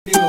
Hello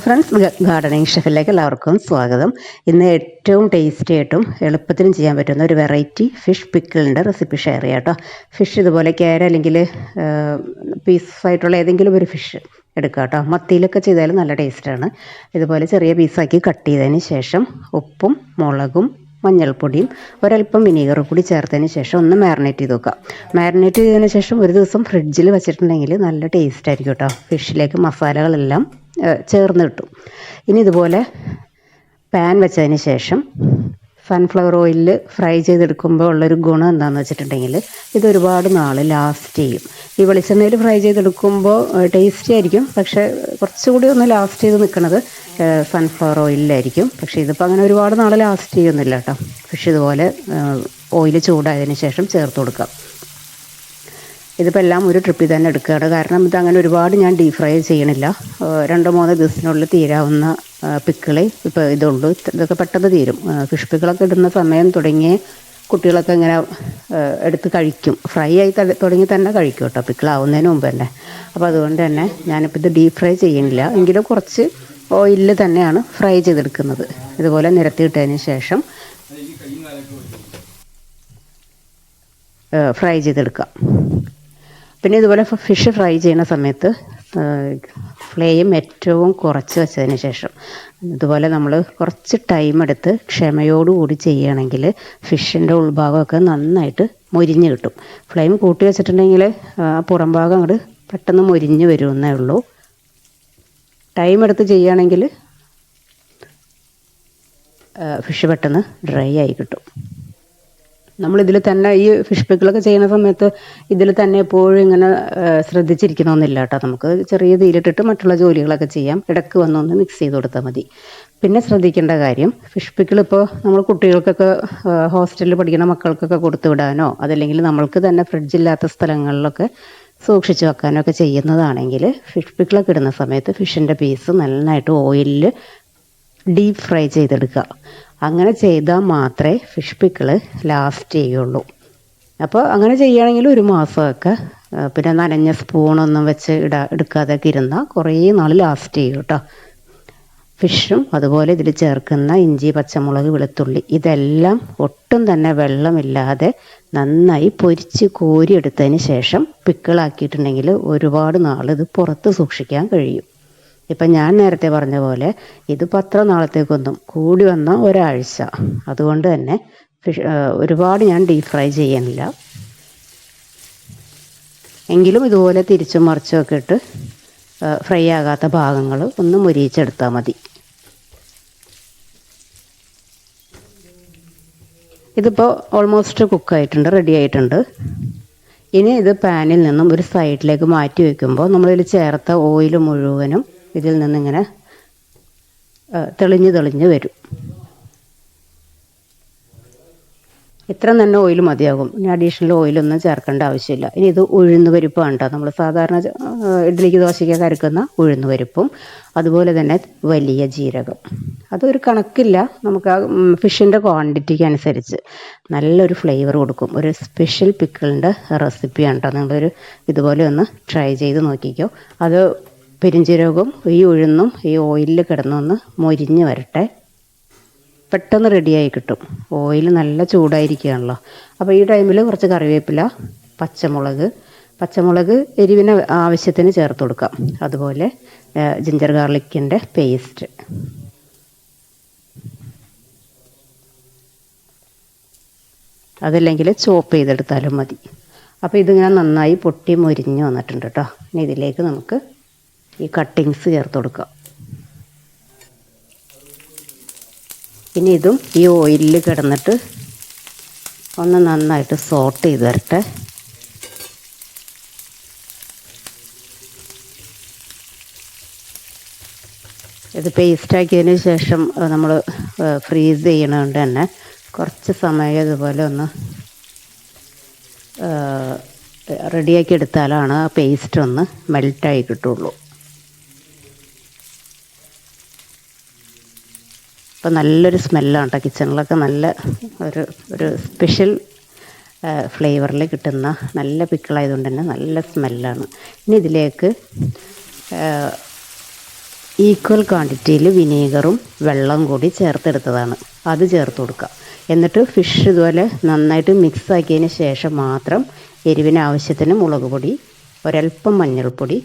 friends, gardening ഷെഫിലേക്ക് എല്ലാവർക്കും സ്വാഗതം. ഇന്ന് ഏറ്റവും ടേസ്റ്റി ആയിട്ടും എളുപ്പത്തിനും ചെയ്യാൻ പറ്റുന്ന ഒരു വെറൈറ്റി ഫിഷ് പിക്കിളിൻ്റെ റെസിപ്പി ഷെയർ ചെയ്യാം കേട്ടോ. ഫിഷ് ഇതുപോലെ കേര അല്ലെങ്കിൽ പീസായിട്ടുള്ള ഏതെങ്കിലും ഒരു ഫിഷ് എടുക്കുക കേട്ടോ. മത്തിയിലൊക്കെ ചെയ്താലും നല്ല ടേസ്റ്റാണ്. ഇതുപോലെ ചെറിയ പീസാക്കി കട്ട് ചെയ്തതിന് ശേഷം ഉപ്പും മുളകും മഞ്ഞൾപ്പൊടിയും ഒരല്പം വിനീഗറും കൂടി ചേർത്തതിന് ശേഷം ഒന്ന് മാരിനേറ്റ് ചെയ്ത് വെക്കുക. മാരിനേറ്റ് ചെയ്തതിന് ശേഷം ഒരു ദിവസം ഫ്രിഡ്ജിൽ വെച്ചിട്ടുണ്ടെങ്കിൽ നല്ല ടേസ്റ്റ് ആയിരിക്കും കേട്ടോ. ഫിഷിലേക്ക് മസാലകളെല്ലാം ചേർന്ന് കിട്ടും. ഇനി ഇതുപോലെ പാൻ വെച്ചതിന് ശേഷം സൺഫ്ലവർ ഓയിലിൽ ഫ്രൈ ചെയ്തെടുക്കുമ്പോൾ ഉള്ളൊരു ഗുണം എന്താണെന്ന് വെച്ചിട്ടുണ്ടെങ്കിൽ ഇതൊരുപാട് നാൾ ലാസ്റ്റ് ചെയ്യും. ഈ വെളിച്ചെണ്ണയിൽ ഫ്രൈ ചെയ്തെടുക്കുമ്പോൾ ടേസ്റ്റി ആയിരിക്കും, പക്ഷേ കുറച്ചുകൂടി ഒന്ന് ലാസ്റ്റ് ചെയ്ത് നിൽക്കുന്നത് സൺഫ്ലവർ ഓയിലിലായിരിക്കും. പക്ഷേ ഇതിപ്പോൾ അങ്ങനെ ഒരുപാട് നാൾ ലാസ്റ്റ് ചെയ്യുന്നില്ല കേട്ടോ. ഫിഷ് ഇതുപോലെ ഓയിൽ ചൂടായതിന് ശേഷം ചേർത്ത് കൊടുക്കാം. ഇതിപ്പോൾ എല്ലാം ഒരു ട്രിപ്പിൽ തന്നെ എടുക്കുകയാണ്. കാരണം ഇതങ്ങനെ ഒരുപാട് ഞാൻ ഡീപ് ഫ്രൈ ചെയ്യണില്ല. 2-3 ദിവസത്തിനുള്ളിൽ തീരാവുന്ന പിക്കിള് ഇപ്പോൾ ഇതുള്ളൂ. ഇതൊക്കെ പെട്ടെന്ന് തീരും. ഫിഷ് പിക്കിളൊക്കെ ഇടുന്ന സമയം തുടങ്ങിയ കുട്ടികളൊക്കെ ഇങ്ങനെ എടുത്ത് കഴിക്കും. ഫ്രൈ ആയി തുടങ്ങി തന്നെ കഴിക്കും കേട്ടോ, പിക്കിളാവുന്നതിന് മുമ്പ് തന്നെ. അപ്പോൾ അതുകൊണ്ട് തന്നെ ഞാനിപ്പോൾ ഇത് ഡീപ് ഫ്രൈ ചെയ്യണില്ല, എങ്കിലും കുറച്ച് ഓയിലിൽ തന്നെയാണ് ഫ്രൈ ചെയ്തെടുക്കുന്നത്. ഇതുപോലെ നിരത്തിയിട്ടതിന് ശേഷം ഫ്രൈ ചെയ്തെടുക്കാം. പിന്നെ ഇതുപോലെ ഫിഷ് ഫ്രൈ ചെയ്യുന്ന സമയത്ത് ഫ്ലെയിം ഏറ്റവും കുറച്ച് വെച്ചതിന് ശേഷം ഇതുപോലെ നമ്മൾ കുറച്ച് ടൈം എടുത്ത് ക്ഷമയോടുകൂടി ചെയ്യുകയാണെങ്കിൽ ഫിഷിൻ്റെ ഉൾഭാഗമൊക്കെ നന്നായിട്ട് മൊരിഞ്ഞ് കിട്ടും. ഫ്ലെയിം കൂട്ടി വെച്ചിട്ടുണ്ടെങ്കിൽ പുറം ഭാഗം അങ്ങോട്ട് പെട്ടെന്ന് മൊരിഞ്ഞ് വരുമെന്നേ ഉള്ളൂ. ടൈം എടുത്ത് ചെയ്യുകയാണെങ്കിൽ ഫിഷ് പെട്ടെന്ന് ഡ്രൈ ആയി കിട്ടും. നമ്മളിതിൽ തന്നെ ഈ ഫിഷ് പിക്കിളൊക്കെ ചെയ്യുന്ന സമയത്ത് ഇതിൽ തന്നെ എപ്പോഴും ഇങ്ങനെ ശ്രദ്ധിച്ചിരിക്കണമെന്നില്ല കേട്ടോ. നമുക്ക് ചെറിയ തീയിലിട്ടിട്ട് മറ്റുള്ള ജോലികളൊക്കെ ചെയ്യാം. ഇടയ്ക്ക് വന്നൊന്ന് മിക്സ് ചെയ്ത് കൊടുത്താൽ മതി. പിന്നെ ശ്രദ്ധിക്കേണ്ട കാര്യം, ഫിഷ് പിക്കിൾ ഇപ്പോൾ നമ്മൾ കുട്ടികൾക്കൊക്കെ ഹോസ്റ്റലിൽ പഠിക്കുന്ന മക്കൾക്കൊക്കെ കൊടുത്തു വിടാനോ അതല്ലെങ്കിൽ നമ്മൾക്ക് തന്നെ ഫ്രിഡ്ജില്ലാത്ത സ്ഥലങ്ങളിലൊക്കെ സൂക്ഷിച്ച് വെക്കാനോ ഒക്കെ ചെയ്യുന്നതാണെങ്കിൽ ഫിഷ് പിക്കിളൊക്കെ ഇടുന്ന സമയത്ത് ഫിഷിൻ്റെ പീസ് നന്നായിട്ട് ഓയിലിൽ ഡീപ്പ് ഫ്രൈ ചെയ്തെടുക്കുക. അങ്ങനെ ചെയ്താൽ മാത്രമേ ഫിഷ് പിക്കിള് ലാസ്റ്റ് ചെയ്യുള്ളൂ. അപ്പോൾ അങ്ങനെ ചെയ്യുകയാണെങ്കിൽ 1 മാസമൊക്കെ, പിന്നെ നനഞ്ഞ സ്പൂണൊന്നും വെച്ച് എടുക്കാതെയൊക്കെ ഇരുന്നാൽ കുറേ നാൾ ലാസ്റ്റ് ചെയ്യും കേട്ടോ. ഫിഷും അതുപോലെ ഇതിൽ ചേർക്കുന്ന ഇഞ്ചി, പച്ചമുളക്, വെളുത്തുള്ളി ഇതെല്ലാം ഒട്ടും തന്നെ വെള്ളമില്ലാതെ നന്നായി പൊരിച്ച് കോരിയെടുത്തതിന് ശേഷം പിക്കിളാക്കിയിട്ടുണ്ടെങ്കിൽ ഒരുപാട് നാൾ ഇത് പുറത്ത് സൂക്ഷിക്കാൻ കഴിയും. ഇപ്പം ഞാൻ നേരത്തെ പറഞ്ഞ പോലെ ഇതിപ്പോൾ അത്ര നാളത്തേക്കൊന്നും കൂടി വന്നാൽ ഒരാഴ്ച. അതുകൊണ്ട് തന്നെ ഒരുപാട് ഞാൻ ഡീപ് ഫ്രൈ ചെയ്യണില്ല. എങ്കിലും ഇതുപോലെ തിരിച്ചും മറിച്ചും ഒക്കെ ഇട്ട് ഫ്രൈ ആകാത്ത ഭാഗങ്ങൾ ഒന്ന് മൊരിയിച്ചെടുത്താൽ മതി. ഇതിപ്പോൾ ഓൾമോസ്റ്റ് കുക്കായിട്ടുണ്ട്, റെഡി ആയിട്ടുണ്ട്. ഇനി ഇത് പാനിൽ നിന്നും ഒരു സൈഡിലേക്ക് മാറ്റി വയ്ക്കുമ്പോൾ നമ്മളിതിൽ ചേർത്ത ഓയിൽ മുഴുവനും ഇതിൽ നിന്നിങ്ങനെ തെളിഞ്ഞ് വരും. ഇത്ര തന്നെ ഓയിൽ മതിയാകും. ഇനി അഡീഷണൽ ഓയിലൊന്നും ചേർക്കേണ്ട ആവശ്യമില്ല. ഇനി ഇത് ഉഴുന്ന് പരിപ്പാണ് കേട്ടോ. നമ്മൾ സാധാരണ ഇഡ്ഡലിക്ക് ദോശയ്ക്കൊക്കെ അരക്കുന്ന ഉഴുന്ന് പരിപ്പും അതുപോലെ തന്നെ വലിയ ജീരകം. അതൊരു കണക്കില്ല, നമുക്ക് ആ ഫിഷിൻ്റെ ക്വാണ്ടിറ്റിക്ക് അനുസരിച്ച് നല്ലൊരു ഫ്ലേവർ കൊടുക്കും. ഒരു സ്പെഷ്യൽ പിക്കിളിൻ്റെ റെസിപ്പിയാണ് കേട്ടോ. നിങ്ങളൊരു ഇതുപോലെ ഒന്ന് ട്രൈ ചെയ്ത് നോക്കിക്കോ. അത് പെരിഞ്ചീരകവും ഈ ഉഴുന്നും ഈ ഓയിലിൽ കിടന്നൊന്ന് മൊരിഞ്ഞ് വരട്ടെ. പെട്ടെന്ന് റെഡിയായി കിട്ടും. ഓയിൽ നല്ല ചൂടായിരിക്കുകയാണല്ലോ. അപ്പോൾ ഈ ടൈമിൽ കുറച്ച് കറിവേപ്പില, പച്ചമുളക് എരിവിന് ആവശ്യത്തിന് ചേർത്ത് കൊടുക്കാം. അതുപോലെ ജിഞ്ചർ ഗാർലിക്കിൻ്റെ പേസ്റ്റ്, അതല്ലെങ്കിൽ ചോപ്പ് ചെയ്തെടുത്താലും മതി. അപ്പോൾ ഇതിങ്ങനെ നന്നായി പൊട്ടി മൊരിഞ്ഞ് വന്നിട്ടുണ്ട് കേട്ടോ. ഇനി ഇതിലേക്ക് നമുക്ക് ഈ കട്ടിങ്സ് ചേർത്ത് കൊടുക്കാം. ഇനി ഇതും ഈ ഓയിലിൽ കിടന്നിട്ട് ഒന്ന് നന്നായിട്ട് സോട്ട് ചെയ്ത് വരട്ടെ. ഇത് പേസ്റ്റാക്കിയതിന് ശേഷം നമ്മൾ ഫ്രീസ് ചെയ്യണതുകൊണ്ട് തന്നെ കുറച്ച് സമയം ഇതുപോലെ ഒന്ന് റെഡിയാക്കി എടുത്താലാണ് ആ പേസ്റ്റ് ഒന്ന് മെൽറ്റായി കിട്ടുള്ളൂ. അപ്പോൾ നല്ലൊരു സ്മെല്ലാണ് കേട്ടോ. കിച്ചണിലൊക്കെ നല്ല ഒരു സ്പെഷ്യൽ ഫ്ലേവറിൽ കിട്ടുന്ന നല്ല പിക്കിളായതുകൊണ്ട് തന്നെ നല്ല സ്മെല്ലാണ്. ഇനി ഇതിലേക്ക് ഈക്വൽ ക്വാണ്ടിറ്റിയിൽ വിനീഗറും വെള്ളം കൂടി ചേർത്തെടുത്തതാണ്, അത് ചേർത്ത് കൊടുക്കുക. എന്നിട്ട് ഫിഷ് ഇതുപോലെ നന്നായിട്ട് മിക്സ് ആക്കിയതിന് ശേഷം മാത്രം എരിവിന് ആവശ്യത്തിന് മുളക് പൊടി, ഒരൽപ്പം മഞ്ഞൾപ്പൊടി,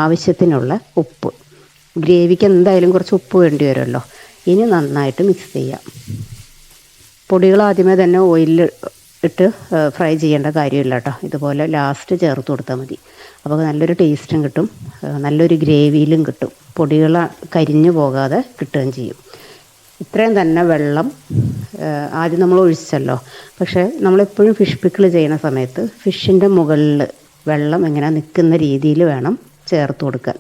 ആവശ്യത്തിനുള്ള ഉപ്പ്, ഗ്രേവിക്ക് എന്തായാലും കുറച്ച് ഉപ്പ് വേണ്ടി വരുമല്ലോ. ഇനി നന്നായിട്ട് മിക്സ് ചെയ്യാം. പൊടികൾ ആദ്യമേ തന്നെ ഓയിലിൽ ഇട്ട് ഫ്രൈ ചെയ്യേണ്ട കാര്യമില്ല കേട്ടോ. ഇതുപോലെ ലാസ്റ്റ് ചേർത്ത് കൊടുത്താൽ മതി. അപ്പോൾ നല്ലൊരു ടേസ്റ്റും കിട്ടും, നല്ലൊരു ഗ്രേവിയിലും കിട്ടും, പൊടികൾ കരിഞ്ഞു പോകാതെ കിട്ടുകയും ചെയ്യും. ഇത്രയും തന്നെ വെള്ളം ആദ്യം നമ്മൾ ഒഴിച്ചല്ലോ. പക്ഷേ നമ്മളെപ്പോഴും ഫിഷ് പിക്കിൾ ചെയ്യുന്ന സമയത്ത് ഫിഷിൻ്റെ മുകളിൽ വെള്ളം ഇങ്ങനെ നിൽക്കുന്ന രീതിയിൽ വേണം ചേർത്ത് കൊടുക്കാൻ.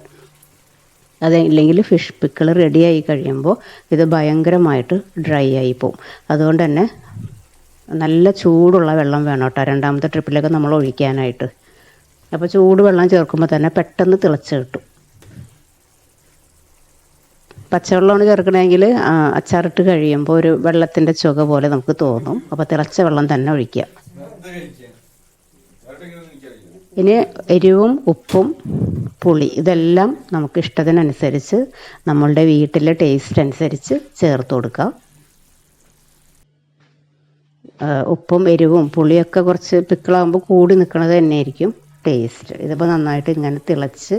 അതില്ലെങ്കിൽ ഫിഷ് പിക്കിൾ റെഡിയായി കഴിയുമ്പോൾ ഇത് ഭയങ്കരമായിട്ട് ഡ്രൈ ആയി പോകും. അതുകൊണ്ട് തന്നെ നല്ല ചൂടുള്ള വെള്ളം വേണം കേട്ടോ രണ്ടാമത്തെ ട്രിപ്പിലൊക്കെ നമ്മൾ ഒഴിക്കാനായിട്ട്. അപ്പോൾ ചൂട് വെള്ളം ചേർക്കുമ്പോൾ തന്നെ പെട്ടെന്ന് തിളച്ച് കിട്ടും. പച്ചവെള്ളമാണ് ചേർക്കണമെങ്കിൽ അച്ചാറിട്ട് കഴിയുമ്പോൾ ഒരു വെള്ളത്തിൻ്റെ ചുക പോലെ നമുക്ക് തോന്നും. അപ്പോൾ തിളച്ച വെള്ളം തന്നെ ഒഴിക്കുക. ഇനി എരിവും ഉപ്പും പുളി ഇതെല്ലാം നമുക്ക് ഇഷ്ടത്തിനനുസരിച്ച് നമ്മളുടെ വീട്ടിലെ ടേസ്റ്റ് അനുസരിച്ച് ചേർത്ത് കൊടുക്കുക. ഉപ്പും എരിവും പുളിയൊക്കെ കുറച്ച് പിക്കിളാകുമ്പോൾ കൂടി നിൽക്കുന്നത് തന്നെയായിരിക്കും ടേസ്റ്റ്. ഇതിപ്പോൾ നന്നായിട്ട് ഇങ്ങനെ തിളച്ച്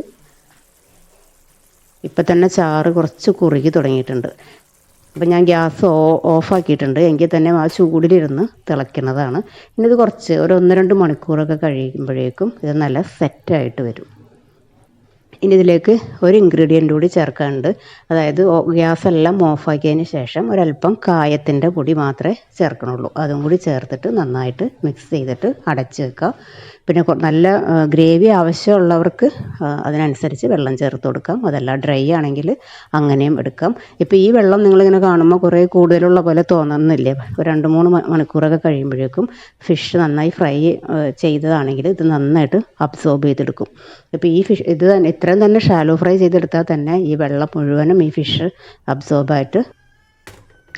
ഇപ്പം തന്നെ ചാറ് കുറച്ച് കുറുകി തുടങ്ങിയിട്ടുണ്ട്. അപ്പം ഞാൻ ഗ്യാസ് ഓഫാക്കിയിട്ടുണ്ട്. എങ്കിൽ തന്നെ ആ ചൂടിലിരുന്ന് തിളയ്ക്കുന്നതാണ്. ഇനി ഇത് കുറച്ച് ഒരു 1-2 മണിക്കൂറൊക്കെ കഴിയുമ്പോഴേക്കും ഇത് നല്ല സെറ്റായിട്ട് വരും. ഇനി ഇതിലേക്ക് ഒരു ഇൻഗ്രീഡിയൻ്റ് കൂടി ചേർക്കാനുണ്ട്. അതായത് ഗ്യാസെല്ലാം ഓഫാക്കിയതിന് ശേഷം ഒരല്പം കായത്തിൻ്റെ പൊടി മാത്രമേ ചേർക്കണുള്ളൂ. അതും കൂടി ചേർത്തിട്ട് നന്നായിട്ട് മിക്സ് ചെയ്തിട്ട് അടച്ച് വെക്കുക. പിന്നെ നല്ല ഗ്രേവി ആവശ്യമുള്ളവർക്ക് അതിനനുസരിച്ച് വെള്ളം ചേർത്ത് കൊടുക്കാം. അതല്ല ഡ്രൈ ആണെങ്കിൽ അങ്ങനെയും എടുക്കാം. ഇപ്പോൾ ഈ വെള്ളം നിങ്ങളിങ്ങനെ കാണുമ്പോൾ കുറേ കൂടുതലുള്ള പോലെ തോന്നുന്നില്ലേ? ഒരു 2-3 മണിക്കൂറൊക്കെ കഴിയുമ്പോഴേക്കും ഫിഷ് നന്നായി ഫ്രൈ ചെയ്തതാണെങ്കിൽ ഇത് നന്നായിട്ട് അബ്സോർബ് ചെയ്തെടുക്കും. ഇപ്പോൾ ഈ ഫിഷ് ഇത് തന്നെ ഇത്രയും തന്നെ ഷാലോ ഫ്രൈ ചെയ്തെടുത്താൽ തന്നെ ഈ വെള്ളം മുഴുവനും ഈ ഫിഷ് അബ്സോർബായിട്ട്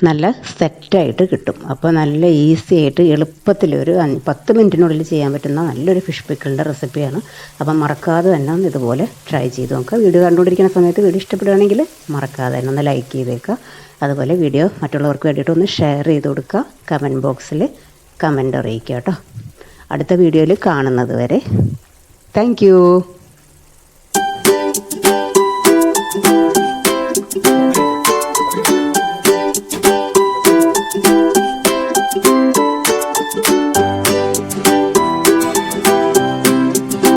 നല്ല സെറ്റായിട്ട് കിട്ടും. അപ്പോൾ നല്ല ഈസി ആയിട്ട് എളുപ്പത്തിൽ ഒരു 10 മിനിറ്റിനുള്ളിൽ ചെയ്യാൻ പറ്റുന്ന നല്ലൊരു ഫിഷ് പിക്കിളിൻ്റെ റെസിപ്പിയാണ്. അപ്പം മറക്കാതെ തന്നെ ഒന്ന് ഇതുപോലെ ട്രൈ ചെയ്ത് നോക്കുക. വീഡിയോ കണ്ടുകൊണ്ടിരിക്കുന്ന സമയത്ത് വീഡിയോ ഇഷ്ടപ്പെടുകയാണെങ്കിൽ മറക്കാതെ തന്നെ ഒന്ന് ലൈക്ക് ചെയ്തേക്കുക. അതുപോലെ വീഡിയോ മറ്റുള്ളവർക്ക് വേണ്ടിയിട്ട് ഒന്ന് ഷെയർ ചെയ്ത് കൊടുക്കുക. കമൻറ്റ് ബോക്സിൽ കമൻറ്റ് അറിയിക്കുക കേട്ടോ. അടുത്ത വീഡിയോയിൽ കാണുന്നത് വരെ താങ്ക് യു.